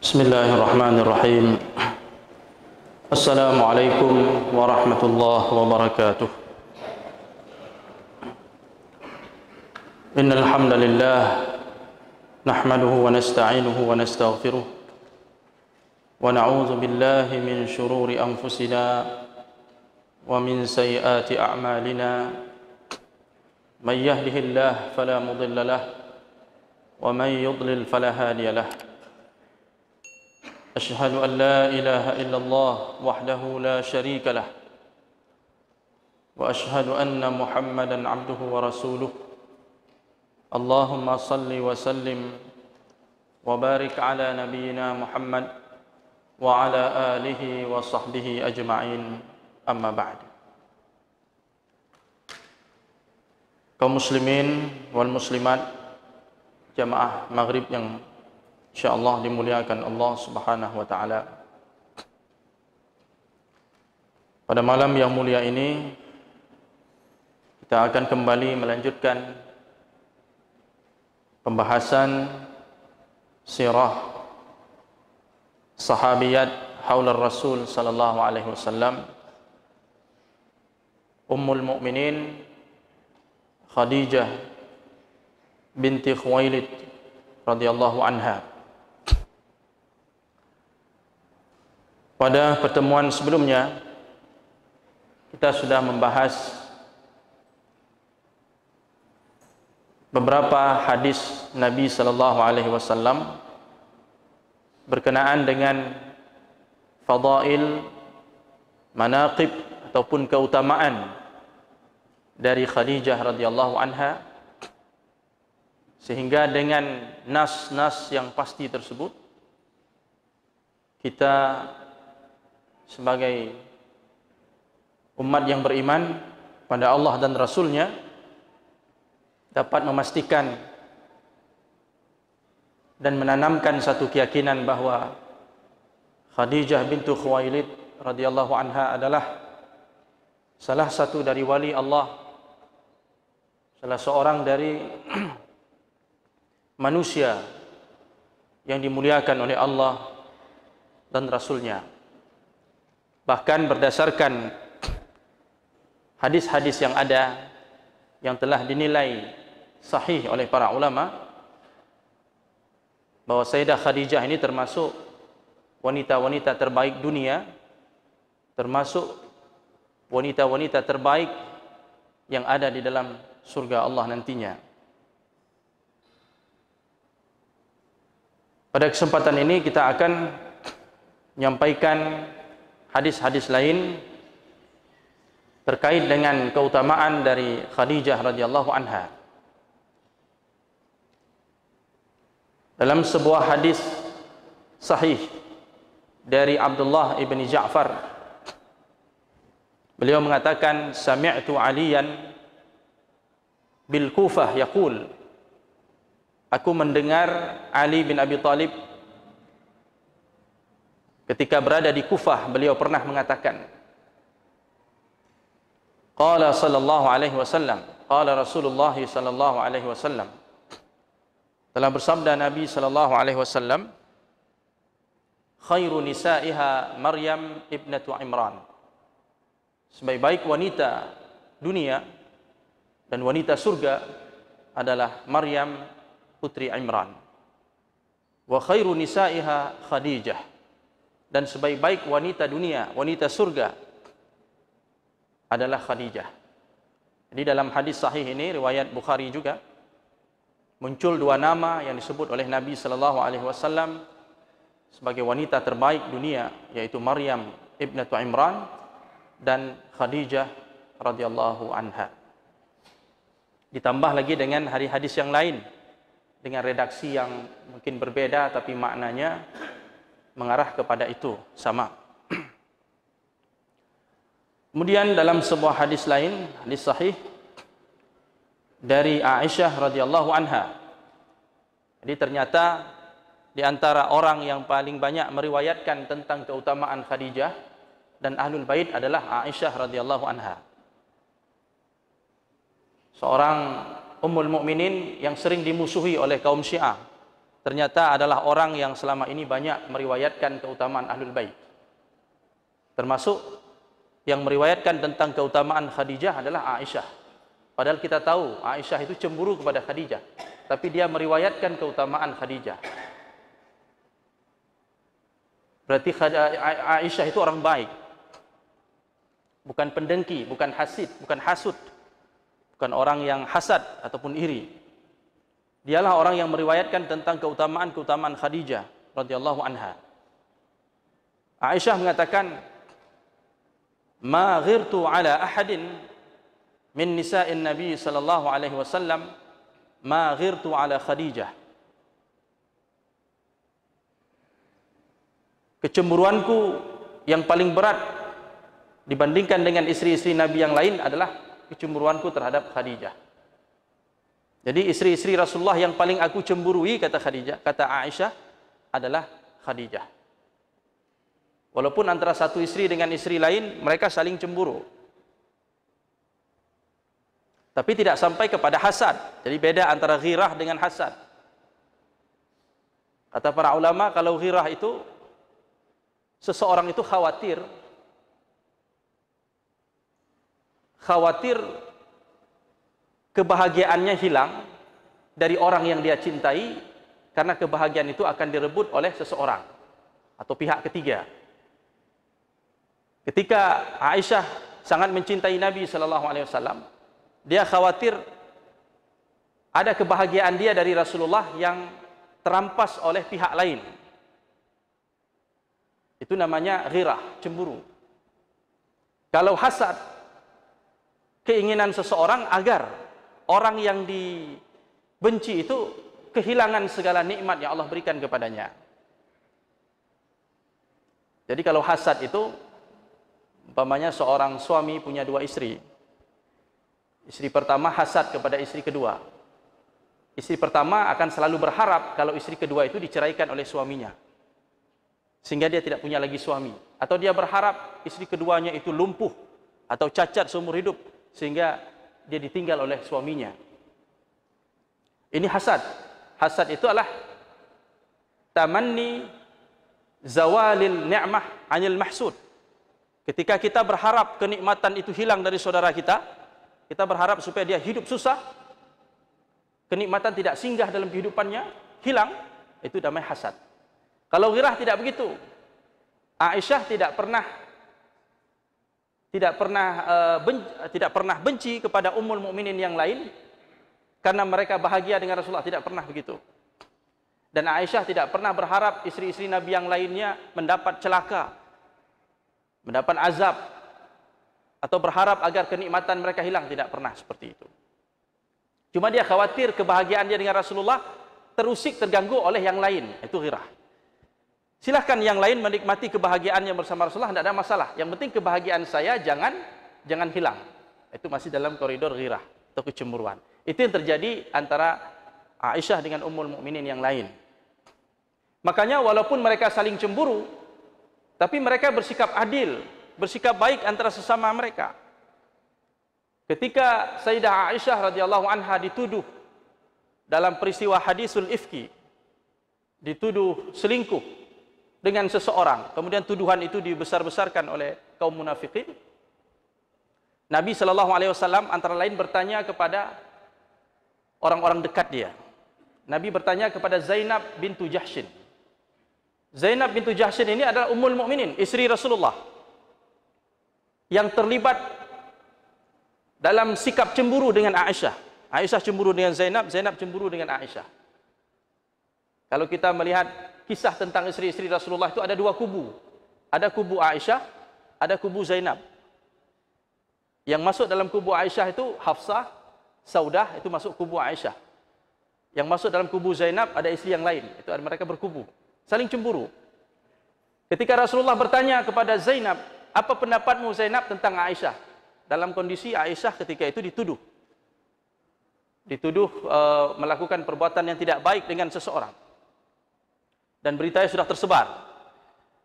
Bismillahirrahmanirrahim. Assalamualaikum warahmatullahi wabarakatuh. Innal hamdalillah nahmaduhu wa nasta'inuhu wa nastaghfiruh wa na'udzu billahi min shururi anfusina wa min sayyiati a'malina. May yahdihillahu fala mudilla lahu wa may yudlil fala hadiya lahu. أشهد أن لا إله إلا الله وحده لا شريك له وأشهد أن محمدا عبده ورسوله اللهم صل وسلم وبارك على نبينا محمد وعلى آله وصحبه أجمعين أما بعد. Kaum muslimin wal muslimat jamaah maghrib yang insyaallah dimuliakan Allah Subhanahu wa taala. Pada malam yang mulia ini kita akan kembali melanjutkan pembahasan sirah sahabiyat haula Rasul sallallahu alaihi wasallam, Ummul Mukminin Khadijah binti Khuwailid radhiyallahu anha. Pada pertemuan sebelumnya kita sudah membahas beberapa hadis Nabi sallallahu alaihi wasallam berkenaan dengan fadail, manaqib ataupun keutamaan dari Khadijah radhiyallahu anha, sehingga dengan nas-nas yang pasti tersebut kita sebagai umat yang beriman pada Allah dan Rasulnya dapat memastikan dan menanamkan satu keyakinan bahwa Khadijah bintu Khuwailid radhiyallahu anha adalah salah satu dari wali Allah, salah seorang dari manusia yang dimuliakan oleh Allah dan Rasulnya. Bahkan berdasarkan hadis-hadis yang ada yang telah dinilai sahih oleh para ulama, bahwa Sayyidah Khadijah ini termasuk wanita-wanita terbaik dunia, termasuk wanita-wanita terbaik yang ada di dalam surga Allah nantinya. Pada kesempatan ini kita akan menyampaikan hadis-hadis lain terkait dengan keutamaan dari Khadijah radhiyallahu anha. Dalam sebuah hadis sahih dari Abdullah ibn Ja'far, beliau mengatakan, sami'tu Aliyan bil Kufah yaqul, aku mendengar Ali bin Abi Thalib ketika berada di Kufah, beliau pernah mengatakan, qala sallallahu alaihi wasallam, qala Rasulullah sallallahu alaihi wasallam, telah bersabda Nabi sallallahu alaihi wasallam, khairu nisaiha Maryam ibnatu Imran, sebaik-baik wanita dunia dan wanita surga adalah Maryam putri Imran. Wa khairu nisaiha Khadijah, dan sebaik-baik wanita dunia, wanita surga adalah Khadijah. Jadi dalam hadis sahih ini, riwayat Bukhari juga, muncul dua nama yang disebut oleh Nabi sallallahu alaihi wasallam sebagai wanita terbaik dunia, yaitu Maryam ibnatu Imran dan Khadijah radhiyallahu anha. Ditambah lagi dengan hadis yang lain dengan redaksi yang mungkin berbeda tapi maknanya mengarah kepada itu sama. Kemudian dalam sebuah hadis lain, hadis sahih dari Aisyah radhiyallahu anha. Jadi ternyata di antara orang yang paling banyak meriwayatkan tentang keutamaan Khadijah dan Ahlul Bait adalah Aisyah radhiyallahu anha. Seorang Ummul Mukminin yang sering dimusuhi oleh kaum Syiah ternyata adalah orang yang selama ini banyak meriwayatkan keutamaan Ahlul Bait. Termasuk yang meriwayatkan tentang keutamaan Khadijah adalah Aisyah. Padahal kita tahu Aisyah itu cemburu kepada Khadijah, tapi dia meriwayatkan keutamaan Khadijah. Berarti Aisyah itu orang baik, bukan pendengki, bukan hasid, bukan hasud, bukan orang yang hasad ataupun iri. Dialah orang yang meriwayatkan tentang keutamaan Khadijah radhiyallahu anha. Aisyah mengatakan, "Ma ghirtu ala ahadin min nisa'in Nabi sallallahu alaihi wasallam ma ghirtu ala Khadijah." Kecemburuanku yang paling berat dibandingkan dengan istri-istri Nabi yang lain adalah kecemburuanku terhadap Khadijah. Jadi istri-istri Rasulullah yang paling aku cemburui, kata Aisyah, adalah Khadijah. Walaupun antara satu istri dengan istri lain mereka saling cemburu, tapi tidak sampai kepada hasad. Jadi beda antara ghirah dengan hasad. Kata para ulama, kalau ghirah itu seseorang itu khawatir kebahagiaannya hilang dari orang yang dia cintai, karena kebahagiaan itu akan direbut oleh seseorang atau pihak ketiga. Ketika Aisyah sangat mencintai Nabi sallallahu alaihi wasallam, dia khawatir ada kebahagiaan dia dari Rasulullah yang terampas oleh pihak lain. Itu namanya ghirah, cemburu. Kalau hasad, keinginan seseorang agar orang yang dibenci itu kehilangan segala nikmat yang Allah berikan kepadanya. Jadi kalau hasad itu, umpamanya seorang suami punya dua istri. Istri pertama hasad kepada istri kedua. Istri pertama akan selalu berharap kalau istri kedua itu diceraikan oleh suaminya, sehingga dia tidak punya lagi suami. Atau dia berharap istri keduanya itu lumpuh atau cacat seumur hidup, sehingga dia ditinggal oleh suaminya. Ini hasad. Hasad itu adalah tamanni zawalil ni'mah anil mahsud. Ketika kita berharap kenikmatan itu hilang dari saudara kita, kita berharap supaya dia hidup susah, kenikmatan tidak singgah dalam kehidupannya, hilang, itu namanya hasad. Kalau ghirah tidak begitu. Aisyah tidak pernah benci kepada ummul mukminin yang lain karena mereka bahagia dengan Rasulullah, tidak pernah begitu. Dan Aisyah tidak pernah berharap istri-istri Nabi yang lainnya mendapat celaka, mendapat azab, atau berharap agar kenikmatan mereka hilang, tidak pernah seperti itu. Cuma dia khawatir kebahagiaan dia dengan Rasulullah terusik, terganggu oleh yang lain, itu ghirah. Silahkan yang lain menikmati kebahagiaannya bersama Rasulullah, tidak ada masalah. Yang penting kebahagiaan saya jangan hilang. Itu masih dalam koridor ghirah atau kecemburuan. Itu yang terjadi antara Aisyah dengan ummul mukminin yang lain. Makanya walaupun mereka saling cemburu, tapi mereka bersikap adil, bersikap baik antara sesama mereka. Ketika Sayyidah Aisyah radhiyallahu anha dituduh dalam peristiwa hadisul ifki, dituduh selingkuh dengan seseorang, kemudian tuduhan itu dibesar-besarkan oleh kaum munafikin, Nabi sallallahu alaihi wasallam antara lain bertanya kepada orang-orang dekat dia. Nabi bertanya kepada Zainab bintu Jahshin. Zainab bintu Jahshin ini adalah ummul mukminin, istri Rasulullah, yang terlibat dalam sikap cemburu dengan Aisyah. Aisyah cemburu dengan Zainab, Zainab cemburu dengan Aisyah. Kalau kita melihat kisah tentang istri-istri Rasulullah itu ada dua kubu. Ada kubu Aisyah, ada kubu Zainab. Yang masuk dalam kubu Aisyah itu Hafsah, Saudah, itu masuk kubu Aisyah. Yang masuk dalam kubu Zainab ada istri yang lain, itu ada mereka berkubu, saling cemburu. Ketika Rasulullah bertanya kepada Zainab, apa pendapatmu Zainab tentang Aisyah? Dalam kondisi Aisyah ketika itu dituduh melakukan perbuatan yang tidak baik dengan seseorang. Dan beritanya sudah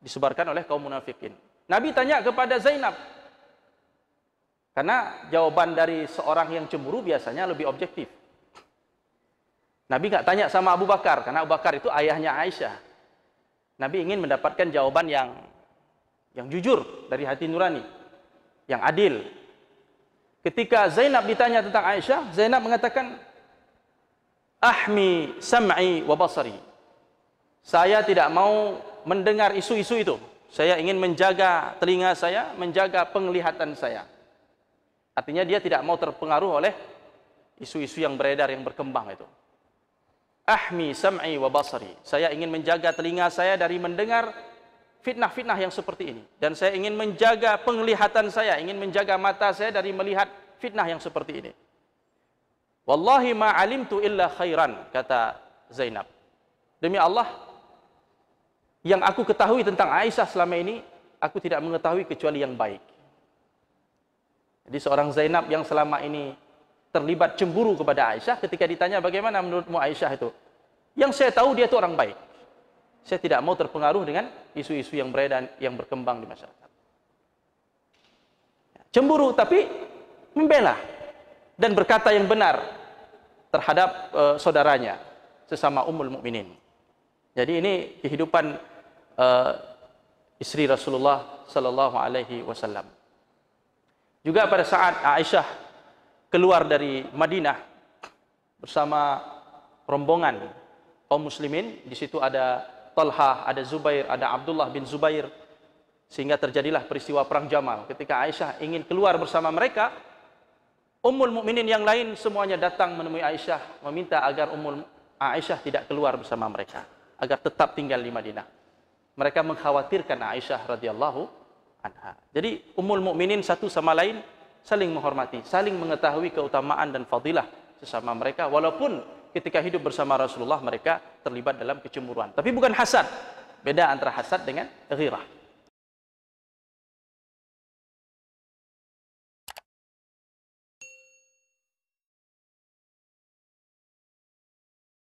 disebarkan oleh kaum munafikin. Nabi tanya kepada Zainab, karena jawaban dari seorang yang cemburu biasanya lebih objektif. Nabi nggak tanya sama Abu Bakar, karena Abu Bakar itu ayahnya Aisyah. Nabi ingin mendapatkan jawaban yang jujur dari hati nurani, yang adil. Ketika Zainab ditanya tentang Aisyah, Zainab mengatakan, ahmi sam'i wa basari. Saya tidak mau mendengar isu-isu itu. Saya ingin menjaga telinga saya, menjaga penglihatan saya. Artinya dia tidak mau terpengaruh oleh isu-isu yang beredar, yang berkembang itu. Ahmi sam'i wa basari. Saya ingin menjaga telinga saya dari mendengar fitnah-fitnah yang seperti ini. Dan saya ingin menjaga penglihatan saya, ingin menjaga mata saya dari melihat fitnah yang seperti ini. Wallahi ma alimtu illa khairan, kata Zainab. Demi Allah, yang aku ketahui tentang Aisyah selama ini, aku tidak mengetahui kecuali yang baik. Jadi seorang Zainab yang selama ini terlibat cemburu kepada Aisyah, ketika ditanya bagaimana menurutmu Aisyah itu, yang saya tahu dia itu orang baik. Saya tidak mau terpengaruh dengan isu-isu yang beredar, yang berkembang di masyarakat. Cemburu tapi membela dan berkata yang benar terhadap saudaranya sesama Ummul Mukminin. Jadi ini kehidupan istri Rasulullah sallallahu alaihi wasallam. Juga pada saat Aisyah keluar dari Madinah bersama rombongan kaum muslimin, di situ ada Talha, ada Zubair, ada Abdullah bin Zubair, sehingga terjadilah peristiwa perang Jamal. Ketika Aisyah ingin keluar bersama mereka, Ummul Mukminin yang lain semuanya datang menemui Aisyah, meminta agar Aisyah tidak keluar bersama mereka, agar tetap tinggal di Madinah. Mereka mengkhawatirkan Aisyah radhiyallahu anha. Jadi Ummul Mukminin satu sama lain saling menghormati, saling mengetahui keutamaan dan fadilah sesama mereka, walaupun ketika hidup bersama Rasulullah mereka terlibat dalam kecemburuan. Tapi bukan hasad. Beda antara hasad dengan ghirah.